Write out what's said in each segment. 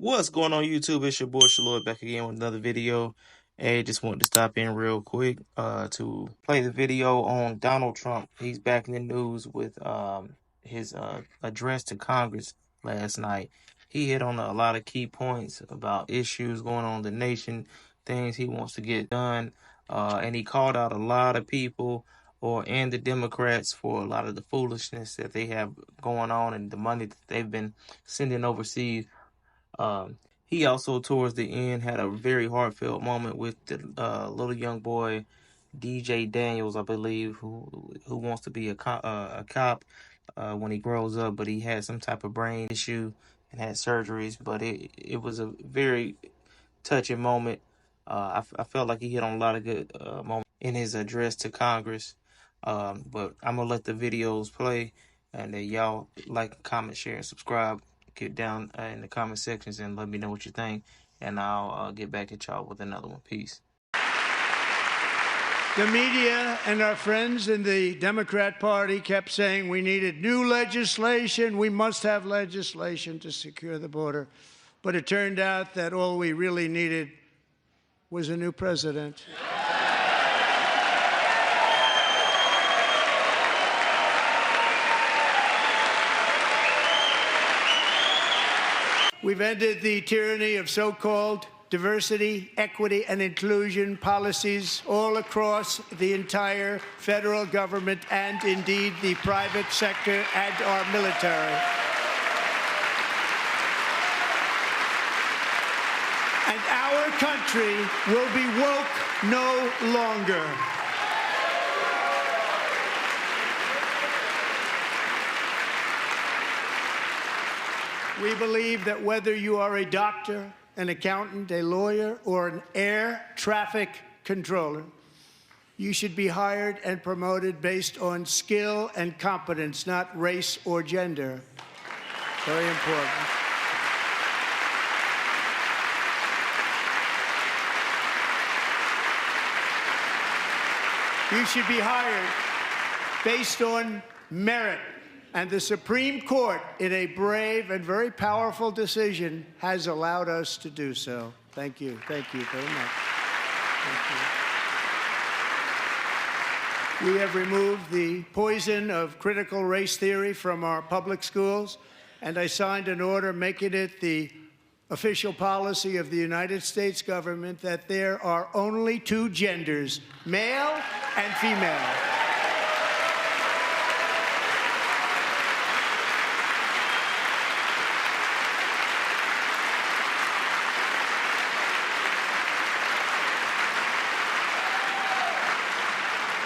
What's going on YouTube? It's your boy Shaloy back again with another video. Hey, just wanted to stop in real quick to play the video on Donald Trump. He's back in the news with his address to Congress last night. He hit on a lot of key points about issues going on in the nation, things he wants to get done, and he called out a lot of people and the Democrats for a lot of the foolishness that they have going on and the money that they've been sending overseas. um, he also, towards the end, had a very heartfelt moment with the little young boy, DJ Daniels, I believe, who wants to be a cop when he grows up, but he had some type of brain issue and had surgeries. But it was a very touching moment. I felt like he hit on a lot of good moments in his address to Congress. But I'm gonna let the videos play, and y'all like, comment, share, and subscribe. Get down in the comment sections and let me know what you think, and I'll get back at y'all with another one. Peace. The media and our friends in the Democrat Party kept saying we needed new legislation. We must have legislation to secure the border. But it turned out that all we really needed was a new president. We've ended the tyranny of so-called diversity, equity, and inclusion policies all across the entire federal government and indeed the private sector and our military. And our country will be woke no longer. We believe that whether you are a doctor, an accountant, a lawyer, or an air traffic controller, you should be hired and promoted based on skill and competence, not race or gender. Very important. You should be hired based on merit. And the Supreme Court, in a brave and very powerful decision, has allowed us to do so. Thank you. Thank you very much. Thank you. We have removed the poison of critical race theory from our public schools, and I signed an order making it the official policy of the United States government that there are only two genders, male and female.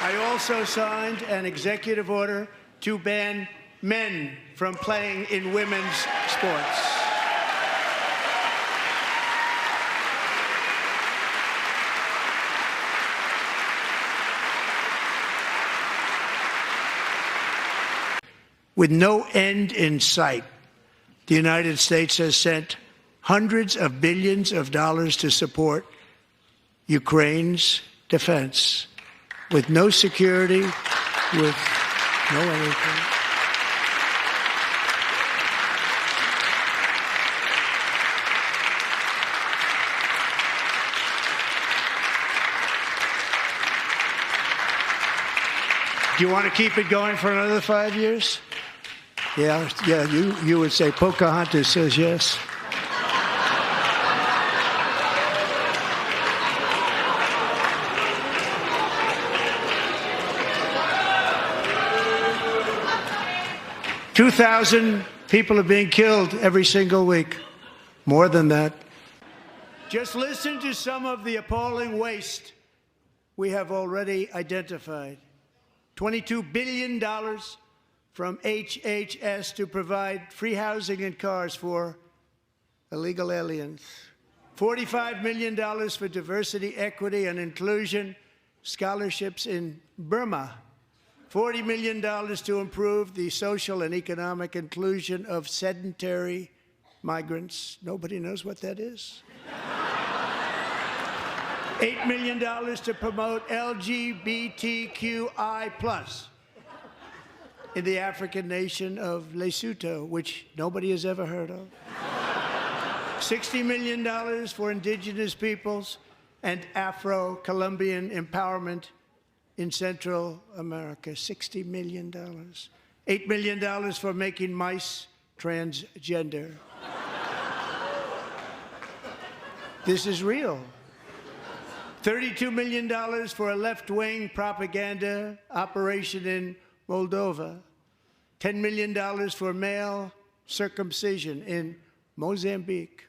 I also signed an executive order to ban men from playing in women's sports. With no end in sight, the United States has sent hundreds of billions of dollars to support Ukraine's defense. With no security, with no anything. Do you want to keep it going for another 5 years? Yeah, you would say Pocahontas says yes. $2,000 people are being killed every single week. More than that. Just listen to some of the appalling waste we have already identified. $22 billion from HHS to provide free housing and cars for illegal aliens. $45 million for diversity, equity, and inclusion scholarships in Burma. $40 million to improve the social and economic inclusion of sedentary migrants. Nobody knows what that is. $8 million to promote LGBTQI+ in the African nation of Lesotho, which nobody has ever heard of. $60 million for indigenous peoples and Afro-Colombian empowerment in Central America. $60 million. $8 million for making mice transgender. This is real. $32 million for a left-wing propaganda operation in Moldova. $10 million for male circumcision in Mozambique.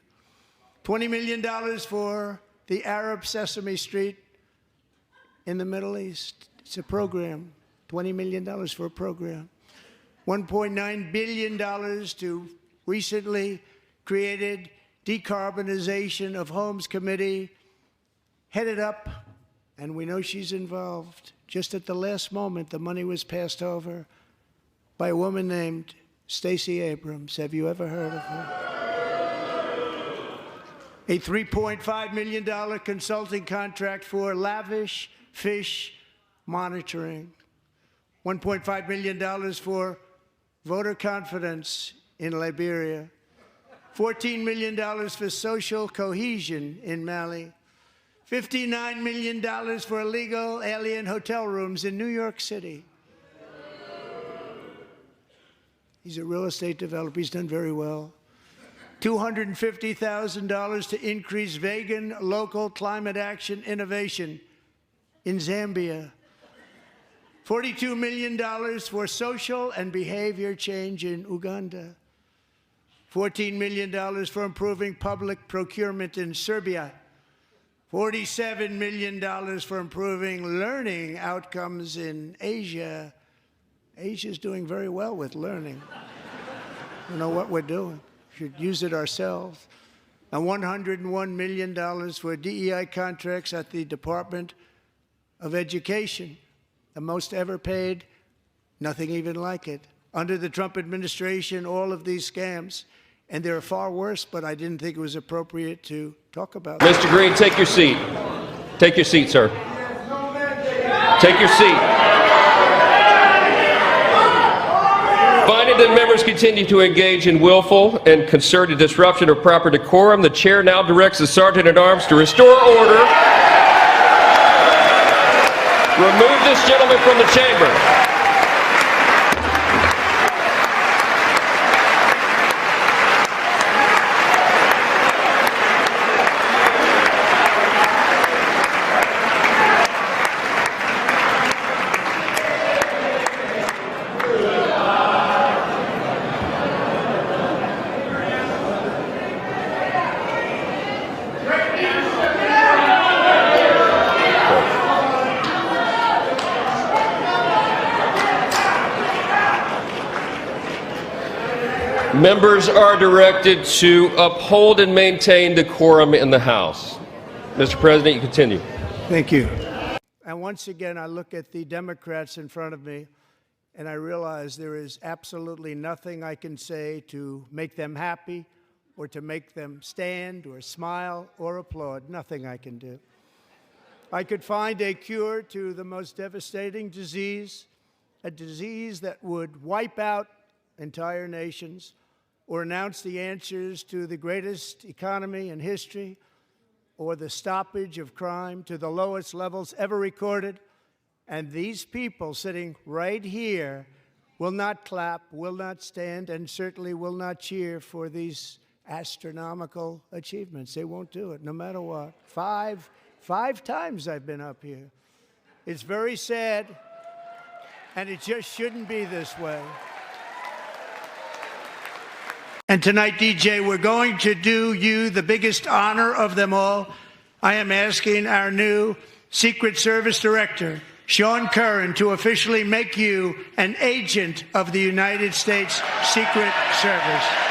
$20 million for the Arab Sesame Street in the Middle East. It's a program. $20 million for a program. $1.9 billion to recently created Decarbonization of Homes Committee, headed up, and we know she's involved. Just at the last moment, the money was passed over by a woman named Stacey Abrams. Have you ever heard of her? A $3.5 million consulting contract for lavish fish monitoring. $1.5 million for voter confidence in Liberia. $14 million for social cohesion in Mali. $59 million for illegal alien hotel rooms in New York City. He's a real estate developer. He's done very well. $250,000 to increase vegan local climate action innovation in Zambia. $42 million for social and behavior change in Uganda. $14 million for improving public procurement in Serbia. $47 million for improving learning outcomes in Asia. Asia's doing very well with learning. You know what we're doing. We should use it ourselves. And $101 million for DEI contracts at the Department of Education. The most ever paid, nothing even like it. Under the Trump administration, all of these scams, and they're far worse, but I didn't think it was appropriate to talk about them. Mr. Green, take your seat. Take your seat, sir. Take your seat. Finding that members continue to engage in willful and concerted disruption of proper decorum, the chair now directs the Sergeant-at-Arms to restore order. Remove this gentleman from the chamber. Members are directed to uphold and maintain decorum in the House. Mr. President, you continue. Thank you. And once again, I look at the Democrats in front of me, and I realize there is absolutely nothing I can say to make them happy or to make them stand or smile or applaud. Nothing I can do. I could find a cure to the most devastating disease, a disease that would wipe out entire nations, or announce the answers to the greatest economy in history, or the stoppage of crime to the lowest levels ever recorded. And these people sitting right here will not clap, will not stand, and certainly will not cheer for these astronomical achievements. They won't do it, no matter what. Five times I've been up here. It's very sad, and it just shouldn't be this way. And tonight, DJ, we're going to do you the biggest honor of them all. I am asking our new Secret Service Director, Sean Curran, to officially make you an agent of the United States Secret Service.